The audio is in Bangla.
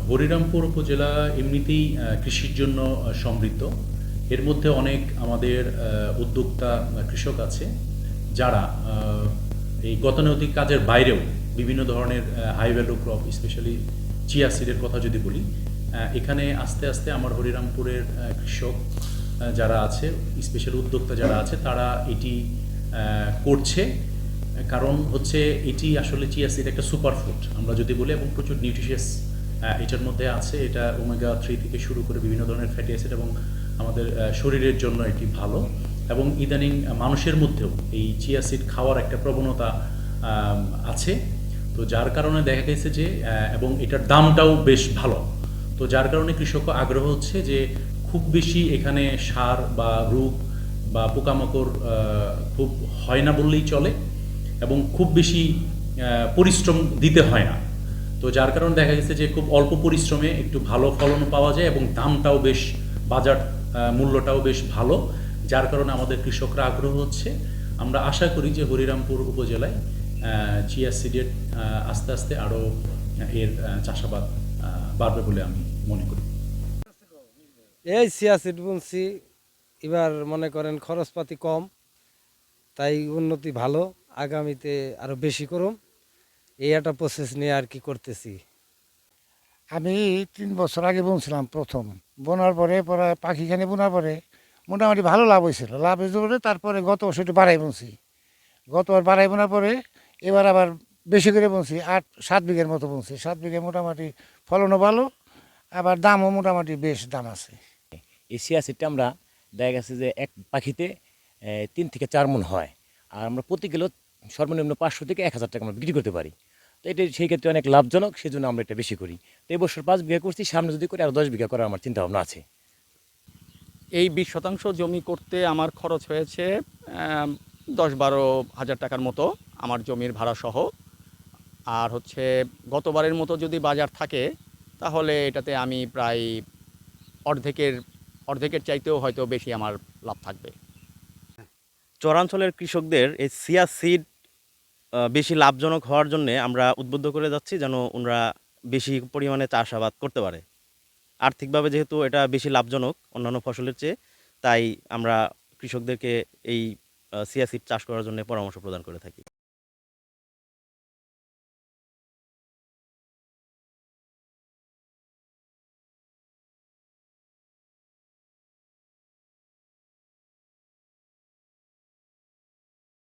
হরিরামপুর উপজেলা এমনিতেই কৃষির জন্য সমৃদ্ধ। এর মধ্যে অনেক আমাদের উদ্যোক্তা কৃষক আছে যারা এই গতানুগতিক কাজের বাইরেও বিভিন্ন ধরনের high value crop, specially chia সিডের কথা যদি বলি, এখানে আস্তে আস্তে আমার হরিরামপুরের কৃষক যারা আছে, স্পেশাল উদ্যোক্তা যারা আছে, তারা এটি করছে। কারণ হচ্ছে এটি আসলে চিয়া সিড একটা সুপারফুড আমরা যদি বলি, এবং প্রচুর নিউট্রিশিয়াস এটার মধ্যে আছে। এটা ওমেগা 3 থেকে শুরু করে বিভিন্ন ধরনের ফ্যাটি অ্যাসিড, এবং আমাদের শরীরের জন্য এটি ভালো। এবং ইদানিং মানুষের মধ্যেও এই চিয়া সিড খাওয়ার একটা প্রবণতা আছে। তো যার কারণে দেখা গেছে যে এবং এটার দামটাও বেশ ভালো। তো যার কারণে কৃষক আগ্রহ হচ্ছে যে খুব বেশি এখানে সার বা রোগ বা পোকামাকড় খুব হয় না বললেই চলে, এবং খুব বেশি পরিশ্রম দিতে হয় না। তো যার কারণে দেখা গেছে যে খুব অল্প পরিশ্রমে একটু ভালো ফলন পাওয়া যায়, এবং দামটাও বেশ, বাজার মূল্যটাও বেশ ভালো। যার কারণে আমাদের কৃষকরা আগ্রহ হচ্ছে। আমরা আশা করি যে হরিরামপুর উপজেলায় চিয়া সিডের আস্তে আস্তে আরও এর চাষাবাদ বাড়বে বলে আমি মনে করি। এই চিয়া সিড বুনছি, এবার মনে করেন খরচপাতি কম, তাই উন্নতি ভালো। আগামীতে আরো বেশি করুম, এই একটা প্রসেস নিয়ে আর কি করতেছি। আমি 3 বছর আগে বুনছিলাম প্রথম। বোনার পরে পরে পাখিখানে বোনার পরে মোটামুটি ভালো লাভ হয়েছিল। লাভ হয়েছে পরে তারপরে গত বছর একটু বাড়াই বুনছি। গতবার বাড়াই বোনার পরে এবার আবার বেশি করে বুনছি, 8-7 বিঘের মতো বুনছি। 7 বিঘে মোটামুটি ফলনও ভালো, আবার দামও মোটামুটি বেশ দাম আছে। এই চিয়া সিডটা আমরা দেখা গেছে যে এক পাখিতে 3 থেকে 4 মণ হয়, আর আমরা প্রতি কিলো সর্বনিম্ন 500 থেকে 1000 টাকা আমরা বিক্রি করতে পারি। তো এটা সেই ক্ষেত্রে অনেক লাভজনক, সেই জন্য আমরা এটা বেশি করি। তো এই বছর 5 বিঘা করছি, সামনে যদি করে আরও 10 বিঘা করার আমার চিন্তা ভাবনা আছে। এই 20 শতাংশ জমি করতে আমার খরচ হয়েছে 10-12 হাজার টাকার মতো, আমার জমির ভাড়া সহ। আর হচ্ছে গতবারের মতো যদি বাজার থাকে, তাহলে এটাতে আমি প্রায় অর্ধেকের অর্ধেকের চাইতেও হয়তো বেশি আমার লাভ থাকবে। চরাঞ্চলের কৃষকদের এই চিয়া সিড বেশি লাভজনক হওয়ার জন্য আমরা উদ্বুদ্ধ করে যাচ্ছি, যেন ওনারা বেশি পরিমাণে চাষাবাদ করতে পারে। আর্থিকভাবে যেহেতু এটা বেশি লাভজনক অন্যান্য ফসলের চেয়ে, তাই আমরা কৃষকদেরকে এই চিয়া সিড চাষ করার জন্য পরামর্শ প্রদান করে থাকি।